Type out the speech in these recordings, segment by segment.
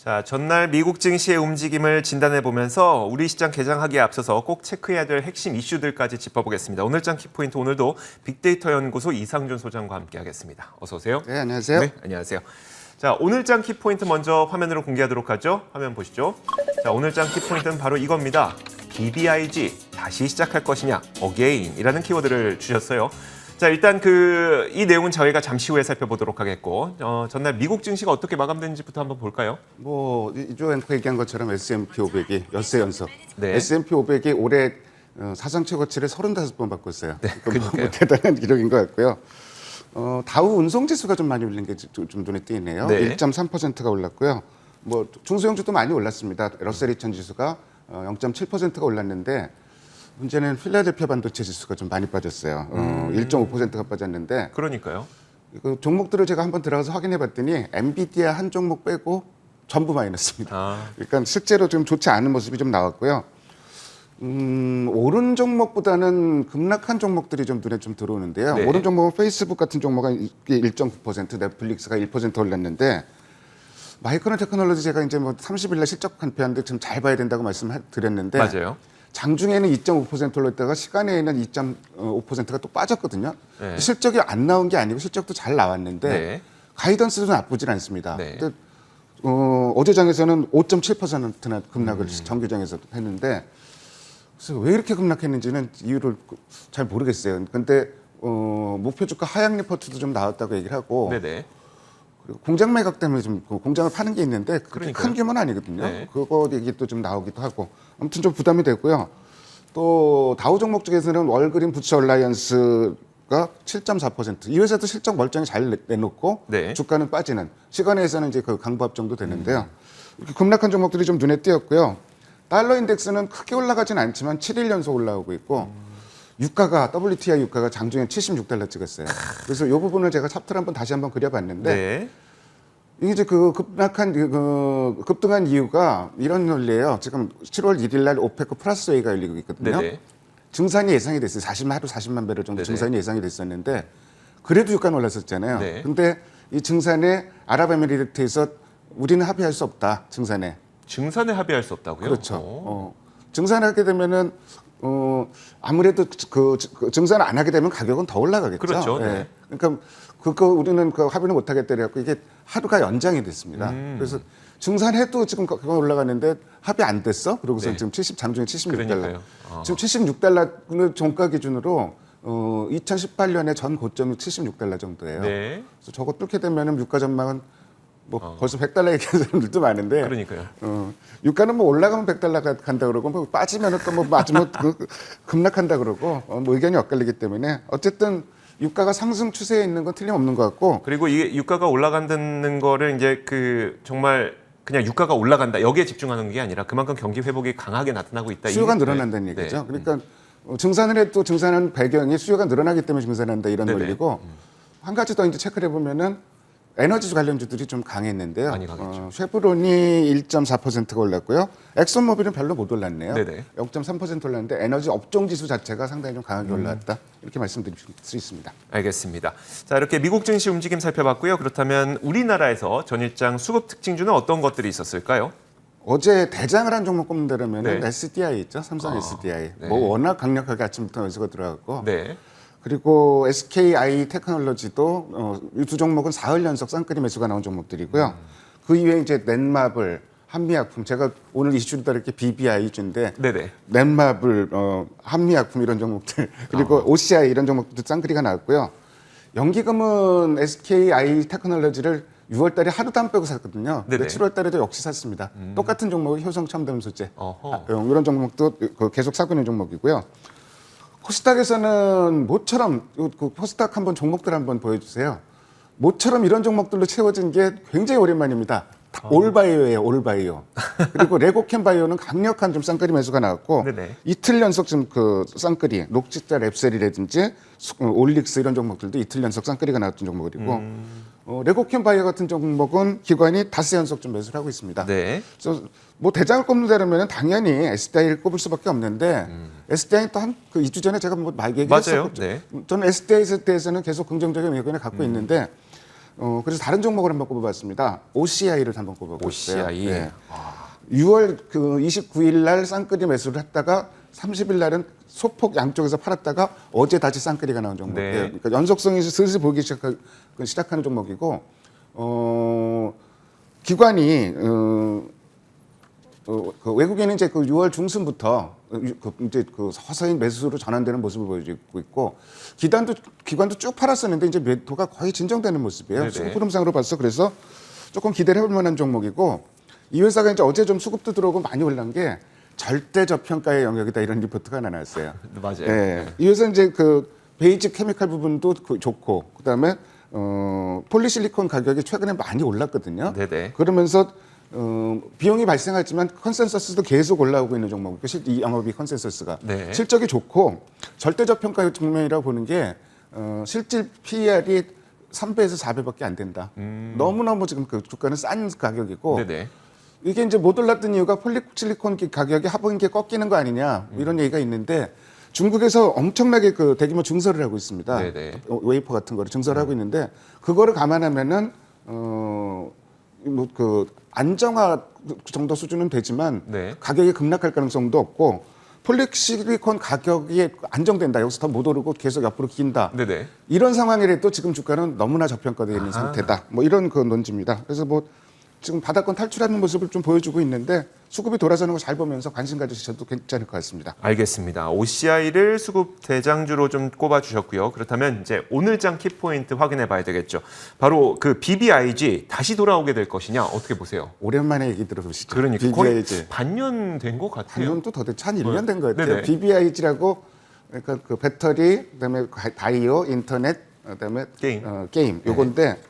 자, 전날 미국 증시의 움직임을 진단해 보면서 우리 시장 개장하기에 앞서서 꼭 체크해야 될 핵심 이슈들까지 짚어보겠습니다. 오늘장 키포인트 오늘도 빅데이터 연구소 이상준 소장과 함께하겠습니다. 어서 오세요. 네, 안녕하세요. 네, 안녕하세요. 자, 오늘장 키포인트 먼저 화면으로 공개하도록 하죠. 화면 보시죠. 자, 오늘장 키포인트는 바로 이겁니다. BBIG 다시 시작할 것이냐, again이라는 키워드를 주셨어요. 자, 일단 이 내용은 저희가 잠시 후에 살펴보도록 하겠고, 전날 미국 증시가 어떻게 마감됐는지부터 한번 볼까요? 이조 앵커 얘기한 것처럼 S&P 500이 엿새 연속. 네. S&P 500이 올해 사상 최고치를 35번 바꿨어요. 네, 그러니까요. 대단한 기록인 것 같고요. 다우 운송지수가 좀 많이 올린 게 좀 눈에 띄네요. 네. 1.3%가 올랐고요. 중소형주도 많이 올랐습니다. 러셀 2000 지수가 0.7%가 올랐는데 문제는 필라델피아 반도체 지수가 좀 많이 빠졌어요. 1.5%가 빠졌는데 그러니까요. 종목들을 제가 한번 들어가서 확인해 봤더니 엔비디아 한 종목 빼고 전부 마이너스입니다. 그러니까 실제로 좀 좋지 않은 모습이 좀 나왔고요. 오른 종목보다는 급락한 종목들이 좀 눈에 좀 들어오는데요. 네. 오른 종목은 페이스북 같은 종목은 1.9%, 넷플릭스가 1% 올랐는데 마이크론 테크놀로지 제가 이제 30일 날 실적 발표하는데 좀 잘 봐야 된다고 말씀드렸는데 맞아요. 장중에는 2.5% 올랐다가 시간에는 2.5%가 또 빠졌거든요. 네. 실적이 안 나온 게 아니고 실적도 잘 나왔는데 네. 가이던스도 나쁘진 않습니다. 네. 근데 어제장에서는 5.7%나 급락을 정규장에서도 했는데 그래서 왜 이렇게 급락했는지는 이유를 잘 모르겠어요. 근데 목표 주가 하향 리포트도 좀 나왔다고 얘기를 하고 네네. 그리고 공장 매각 때문에 좀 공장을 파는 게 있는데 그렇게 그러니까요. 큰 규모는 아니거든요. 네. 그거 얘기도 좀 나오기도 하고 아무튼 좀 부담이 되고요. 또 다우 종목 중에서는 월그린 부츠 얼라이언스가 7.4%. 이 회사도 실적 멀쩡히 잘 내놓고 네. 주가는 빠지는 시간에서는 이제 그 강보합 정도 되는데요. 이렇게 급락한 종목들이 좀 눈에 띄었고요. 달러 인덱스는 크게 올라가진 않지만 7일 연속 올라오고 있고 유가가 WTI 유가가 장중에 76달러 찍었어요. 그래서 이 부분을 제가 차트를 다시 한번 그려봤는데 네. 이게 이제 급등한 이유가 이런 논리예요. 지금 7월 1일 날 오페크 플러스 회의가 열리고 있거든요. 네네. 증산이 예상이 됐어요. 하루 40만 배럴 정도 네네. 증산이 예상이 됐었는데 그래도 유가는 올랐었잖아요. 네. 근데 이 증산에 아랍에미리트에서 우리는 합의할 수 없다. 증산에. 증산에 합의할 수 없다고요? 그렇죠. 증산하게 되면은 아무래도 그 증산 안 하게 되면 가격은 더 올라가겠죠. 그렇죠. 네. 예. 그러니까 우리는 합의는 못 하겠다 그래갖고 이게 하루가 연장이 됐습니다. 그래서 증산해도 지금 그거 올라가는데 합의 안 됐어. 그러고서 네. 지금 장중에 76달러. 그러니까요. 지금 76달러는 종가 기준으로 2018년에 전 고점이 76달러 정도예요. 네. 그래서 저거 뚫게 되면은 유가 전망은 벌써 100달러 얘기하는 사람들도 많은데. 그러니까요. 유가는 올라가면 100달러가 간다 그러고 빠지면 또 맞으면 급락한다 그러고 의견이 엇갈리기 때문에 어쨌든 유가가 상승 추세에 있는 건 틀림없는 것 같고. 그리고 이게 유가가 올라간다는 거를 이제 정말 그냥 유가가 올라간다 여기에 집중하는 게 아니라 그만큼 경기 회복이 강하게 나타나고 있다. 수요가 늘어난다는 얘기죠. 그러니까 증산을 해도 증산한 배경이 수요가 늘어나기 때문에 증산한다 이런 네네. 논리고 한 가지 더 이제 체크를 해보면은 에너지 관련주들이 좀 강했는데요. 많이 강했죠. 쉐브론이 1.4%가 올랐고요. 엑슨모빌은 별로 못 올랐네요. 네네. 0.3% 올랐는데 에너지 업종 지수 자체가 상당히 좀 강하게 올랐다. 이렇게 말씀드릴 수 있습니다. 알겠습니다. 자, 이렇게 미국 증시 움직임 살펴봤고요. 그렇다면 우리나라에서 전일장 수급 특징주는 어떤 것들이 있었을까요? 어제 대장을 한 종목 꼽는다면 네. SDI 있죠. 삼성 SDI. 네. 워낙 강력하게 아침부터 연수가 들어갔고. 네. 그리고 SKI 테크놀로지도 이 두 종목은 사흘 연속 쌍끌이 매수가 나온 종목들이고요. 그 이외에 이제 넷마블, 한미약품, 제가 오늘 이슈를 따르게 BBI주인데 네네. 넷마블, 한미약품 이런 종목들 그리고 OCI 이런 종목들도 쌍끌이가 나왔고요. 연기금은 SKI 테크놀로지를 6월 달에 하루도 안 빼고 샀거든요. 근데 네네. 7월 달에도 역시 샀습니다. 똑같은 종목이 효성 첨단 소재. 어허. 이런 종목도 계속 사고 있는 종목이고요. 코스닥에서는 모처럼 코스닥 한번 종목들 한번 보여주세요. 모처럼 이런 종목들로 채워진 게 굉장히 오랜만입니다. 올바이오예요, 올바이오. 그리고 레고캠바이오는 강력한 좀 쌍끌이 매수가 나왔고 네네. 이틀 연속 좀 쌍끌이, 녹지자 랩셀이라든지 올릭스 이런 종목들도 이틀 연속 쌍끌이가 나왔던 종목이고 레고캠바이오 같은 종목은 기관이 닷새 연속 좀 매수를 하고 있습니다. 네. 그래서 대장을 꼽는다면 당연히 SDI를 꼽을 수밖에 없는데 SDI 또 한 2주 전에 제가 얘기했었죠. 맞아요. 네. 저는 SDI에 대해서는 계속 긍정적인 의견을 갖고 있는데 그래서 다른 종목을 한번 꼽아봤습니다. OCI를 한번 꼽아봤어요. OCI. 네. 6월 그 29일 날 쌍끌이 매수를 했다가 30일 날은 소폭 양쪽에서 팔았다가 어제 다시 쌍끌이가 나온 종목이에요. 네. 그러니까 연속성이 슬슬 보이기 시작하는 종목이고, 기관이 그 외국인은 이제 그 6월 중순부터 이제 그 서서히 매수로 전환되는 모습을 보여주고 있고, 기관도 쭉 팔았었는데 이제 매도가 거의 진정되는 모습이에요. 네네. 수급 흐름상으로 봐서 그래서 조금 기대를 해볼 만한 종목이고, 이 회사가 이제 어제 좀 수급도 들어오고 많이 올란 게 절대 저평가의 영역이다 이런 리포트가 하나 나왔어요. 맞아요. 예. 이 회사 이제 그 베이직 케미칼 부분도 좋고, 그다음에 폴리실리콘 가격이 최근에 많이 올랐거든요. 네네. 그러면서 비용이 발생하지만 컨센서스도 계속 올라오고 있는 종목이고, 이 영업이 컨센서스가 네. 실적이 실적이 좋고 절대 저평가 측면이라고 보는 게 실질 PER이 3배에서 4배밖에 안 된다. 너무너무 지금 그 주가는 싼 가격이고, 네네. 이게 이제 못 올랐던 이유가 폴리실리콘 가격이 하반기에 꺾이는 거 아니냐 이런 얘기가 있는데, 중국에서 엄청나게 그 대규모 증설을 하고 있습니다. 네네. 웨이퍼 같은 거를 증설을 하고 있는데, 그거를 감안하면은 뭐 그 안정화 정도 수준은 되지만 네. 가격이 급락할 가능성도 없고, 폴리실리콘 가격이 안정된다. 여기서 더 못 오르고 계속 옆으로 긴다. 네네. 이런 상황이라도 지금 주가는 너무나 저평가되어 있는 상태다. 뭐 이런 그 논지입니다. 그래서 뭐 지금 바닥권 탈출하는 모습을 좀 보여주고 있는데, 수급이 돌아서는 거 잘 보면서 관심 가지셔도 괜찮을 것 같습니다. 알겠습니다. OCI를 수급 대장주로 좀 꼽아주셨고요. 그렇다면 이제 오늘장 키포인트 확인해 봐야 되겠죠. 바로 그 BBIG 다시 돌아오게 될 것이냐 어떻게 보세요? 오랜만에 얘기 들어보시죠. 그러니까 거의 BBIG. 반년 된 것 같아요. 반년도 더 됐죠. 한 1년 된 것 같아요. 네네. BBIG라고, 그러니까 그 배터리, 그다음에 바이오, 인터넷, 그다음에 게임. 요건데,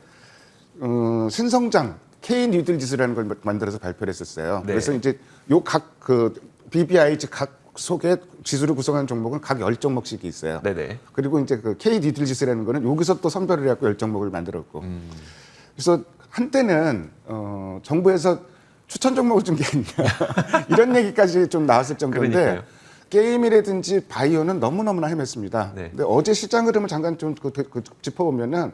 신성장 K 뉴딜 지수라는 걸 만들어서 발표를 했었어요. 네. 그래서 이제 요 각 그 BBIG 각 속에 지수를 구성하는 종목은 각 10종목씩이 있어요. 네네. 그리고 이제 그 K 뉴딜 지수라는 거는 여기서 또 선별을 해갖고 10종목을 만들었고. 그래서 한때는 정부에서 추천 종목을 준 게 아니냐 이런 얘기까지 좀 나왔을 정도인데, 그러니까요. 게임이라든지 바이오는 너무너무나 헤맸습니다. 네. 근데 어제 시장 흐름을 잠깐 좀 짚어보면은,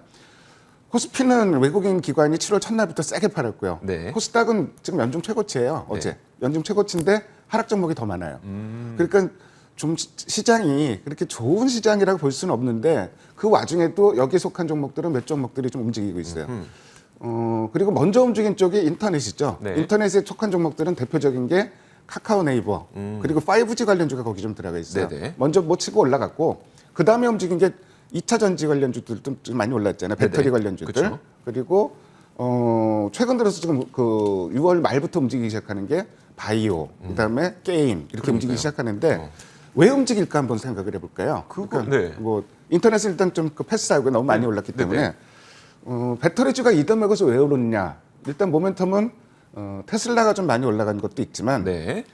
코스피는 외국인 기관이 7월 첫날부터 세게 팔았고요. 네. 코스닥은 지금 연중 최고치예요. 어제 연중 최고치인데 하락 종목이 더 많아요. 그러니까 좀 시장이 그렇게 좋은 시장이라고 볼 수는 없는데, 그 와중에도 여기에 속한 종목들은 몇 종목들이 좀 움직이고 있어요. 그리고 먼저 움직인 쪽이 인터넷이죠. 네. 인터넷에 속한 종목들은 대표적인 게 카카오 네이버, 그리고 5G 관련주가 거기 좀 들어가 있어요. 네네. 먼저 뭐 치고 올라갔고, 그 다음에 움직인 게 2차 전지 관련주들도 좀 많이 올랐잖아요. 배터리 네네. 관련주들. 그쵸. 그리고 최근 들어서 지금 그 6월 말부터 움직이기 시작하는 게 바이오, 그다음에 게임 이렇게 움직이기 시작하는데, 왜 움직일까 한번 생각을 해볼까요? 네. 뭐 인터넷은 일단 좀 그 패스하고 너무 많이 올랐기 때문에, 배터리주가 이더맥에서 왜 오르느냐? 일단 모멘텀은 테슬라가 좀 많이 올라간 것도 있지만, 네.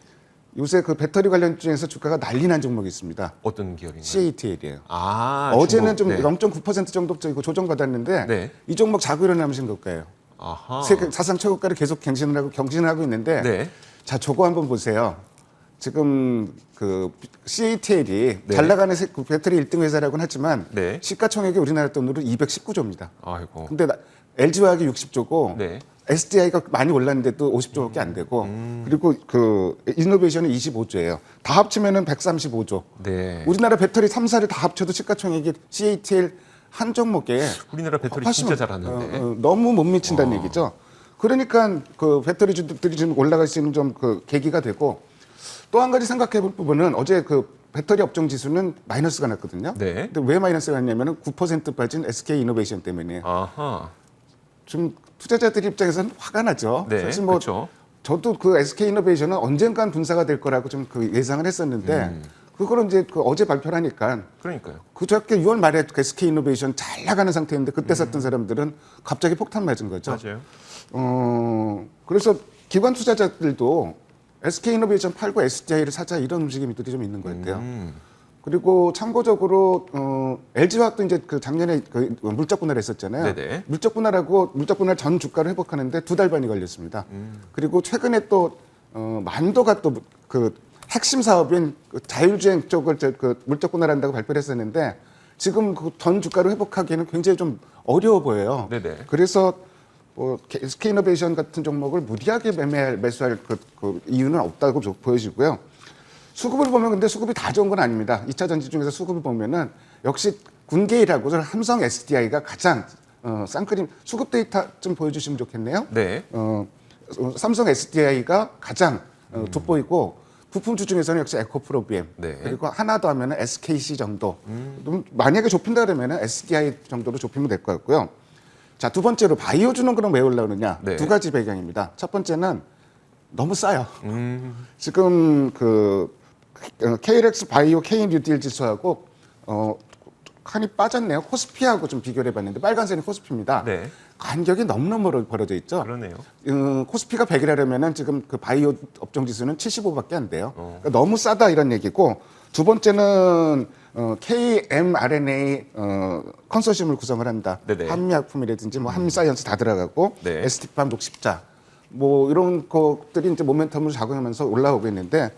요새 그 배터리 관련주에서 주가가 난리 난 종목이 있습니다. 어떤 기업인가요? CATL이에요. 중국. 어제는 좀 네. 0.9% 정도 조정받았는데, 네. 이 종목 자고 일어나신 걸까요? 아하. 사상 최고가를 계속 경신을 하고 있는데, 네. 자, 저거 한번 보세요. 지금 그 CATL이 네. 잘 나가는 그 배터리 1등 회사라고는 하지만, 네. 시가총액이 우리나라 돈으로 219조입니다. 아이고. 근데 LG화학이 60조고, 네. SDI가 많이 올랐는데도 50조밖에 안 되고, 그리고 그 이노베이션이 25조예요. 다 합치면은 135조. 네. 우리나라 배터리 3사를 다 합쳐도 시가총액이 CATL 한 종목에 우리나라 배터리 훨씬 진짜 잘하는데. 너무 못 미친다는 얘기죠. 그러니까 그 배터리주들이 지금 올라갈 수 있는 좀 그 계기가 되고, 또 한 가지 생각해 볼 부분은, 어제 그 배터리 업종 지수는 마이너스가 났거든요. 네. 근데 왜 마이너스가 났냐면은 9% 빠진 SK 이노베이션 때문이에요. 아하. 좀 투자자들 입장에서는 화가 나죠. 네. 사실 뭐 그렇죠. 저도 그 SK 이노베이션은 언젠간 분사가 될 거라고 좀 그 예상을 했었는데, 그거를 이제 그 어제 발표를 하니까, 그러니까요. 그저께 6월 말에 그 SK 이노베이션 잘 나가는 상태인데, 그때 샀던 사람들은 갑자기 폭탄 맞은 거죠. 맞아요. 그래서 기관 투자자들도 SK 이노베이션 팔고 SDI를 사자 이런 움직임들이 좀 있는 것 같아요. 그리고 참고적으로 LG화학도 이제 그 작년에 그 물적 분할 했었잖아요. 네네. 물적 분할하고 물적 분할 전 주가를 회복하는데 2달 반이 걸렸습니다. 그리고 최근에 또 만도가 또 그 핵심 사업인 그 자율주행 쪽을 그 물적 분할한다고 발표를 했었는데, 지금 그 전 주가를 회복하기에는 굉장히 좀 어려워 보여요. 네네. 그래서 뭐 SK이노베이션 같은 종목을 무리하게 매수할 그 이유는 없다고 보여지고요. 수급을 보면 근데 수급이 다 좋은 건 아닙니다. 2차 전지 중에서 수급을 보면은 역시 군계일하고 삼성 SDI가 가장 쌍크림 수급 데이터 좀 보여주시면 좋겠네요. 네. 삼성 SDI가 가장 돋보이고 부품주 중에서는 역시 에코프로비엠 네. 그리고 하나 더 하면은 SKC 정도. 만약에 좁힌다 그러면은 SDI 정도로 좁히면 될 것 같고요. 자, 두 번째로 바이오주는 그럼 왜 올라오느냐? 네. 두 가지 배경입니다. 첫 번째는 너무 싸요. 지금 그 KLX 바이오 K 뉴딜 지수하고 칸이 빠졌네요. 코스피하고 좀 비교를 해봤는데 빨간색이 코스피입니다. 네. 간격이 너무너무 벌어져 있죠. 그러네요. 코스피가 100이라면은 지금 그 바이오 업종 지수는 75밖에 안 돼요. 그러니까 너무 싸다 이런 얘기고 두 번째는 KmRNA 컨소시엄을 구성을 한다. 네네. 한미약품이라든지 뭐 한미사이언스 다 들어가고 네. ST팜 녹십자 뭐 이런 것들이 이제 모멘텀으로 작용하면서 올라오고 있는데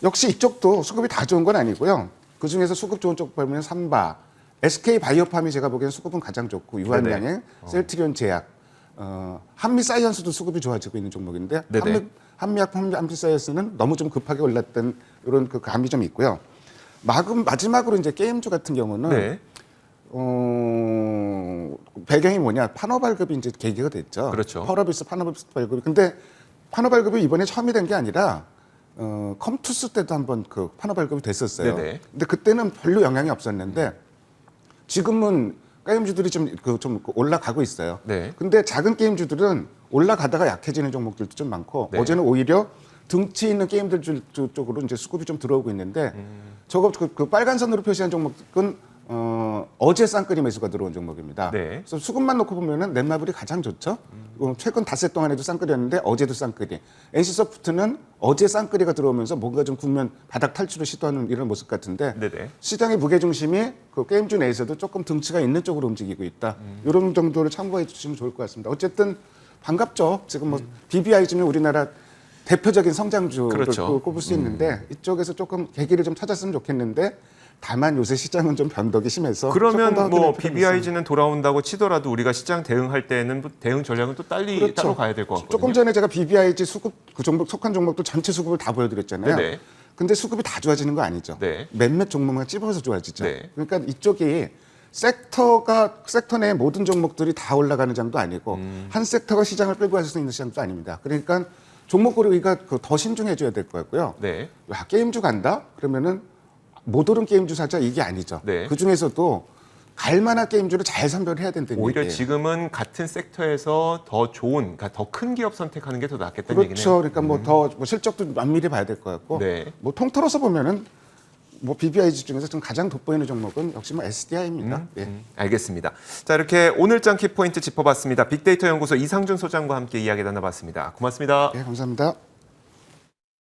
역시 이쪽도 수급이 다 좋은 건 아니고요. 그 중에서 수급 좋은 쪽 보면 삼바, SK 바이오팜이 제가 보기엔 수급은 가장 좋고 유한양행, 셀트리온 제약, 한미사이언스도 수급이 좋아지고 있는 종목인데 네네. 한미약품, 한미사이언스는 너무 좀 급하게 올랐던 이런 그 감이 좀 있고요. 마지막으로 이제 게임주 같은 경우는 네. 배경이 뭐냐 판호 발급이 이제 계기가 됐죠. 그렇죠. 펄어비스 판호비스 발급이 근데 판호 발급이 이번에 처음이 된 게 아니라 컴투스 때도 한번 그 판호 발급이 됐었어요. 네네. 근데 그때는 별로 영향이 없었는데 지금은 게임주들이 좀 올라가고 있어요. 네. 근데 작은 게임주들은 올라가다가 약해지는 종목들도 좀 많고 네. 어제는 오히려 등치 있는 게임들 쪽으로 이제 수급이 좀 들어오고 있는데 저거 그 빨간 선으로 표시한 종목은 어제 쌍끌이 매수가 들어온 종목입니다. 네. 그래서 수급만 놓고 보면은 넷마블이 가장 좋죠. 최근 닷새 동안에도 쌍끌이었는데 어제도 쌍끌이. NC소프트는 어제 쌍끌이가 들어오면서 뭔가 좀 국면 바닥 탈출을 시도하는 이런 모습 같은데 네네. 시장의 무게 중심이 그 게임주 내에서도 조금 등치가 있는 쪽으로 움직이고 있다. 이런 정도를 참고해 주시면 좋을 것 같습니다. 어쨌든 반갑죠. 지금 뭐 BBI주는 우리나라 대표적인 성장주를 그렇죠. 꼽을 수 있는데 이쪽에서 조금 계기를 좀 찾았으면 좋겠는데 다만 요새 시장은 좀 변덕이 심해서 그러면 조금 더 뭐 확인할 필요가 있습니다. BBIG는 돌아온다고 치더라도 우리가 시장 대응할 때는 대응 전략은 또 그렇죠. 따로 가야 될 것 같거든요. 조금 전에 제가 BBIG 수급 그 종목 속한 종목도 전체 수급을 다 보여드렸잖아요. 네네. 근데 수급이 다 좋아지는 거 아니죠. 네. 몇몇 종목만 찝어서 좋아지죠. 네. 그러니까 이쪽이 섹터 내 모든 종목들이 다 올라가는 장도 아니고 한 섹터가 시장을 끌고 갈 수 있는 시장도 아닙니다. 그러니까 종목 고르기가 더 신중해져야 될 것 같고요. 네. 야, 게임주 간다? 그러면은 못 오른 게임주 사자 이게 아니죠. 네. 그 중에서도 갈 만한 게임주를 잘 선별해야 된다는 오히려 얘기예요. 지금은 같은 섹터에서 더 좋은, 그러니까 더 큰 기업 선택하는 게 더 낫겠다는 그렇죠. 얘기네요. 그러니까 뭐 더 실적도 면밀히 봐야 될 것 같고, 네. 뭐 통틀어서 보면은 뭐 BBIG 중에서 좀 가장 돋보이는 종목은 역시 뭐 SDI입니다. 예. 알겠습니다. 자, 이렇게 오늘장 키포인트 짚어봤습니다. 빅데이터 연구소 이상준 소장과 함께 이야기 나눠봤습니다. 고맙습니다. 예, 감사합니다.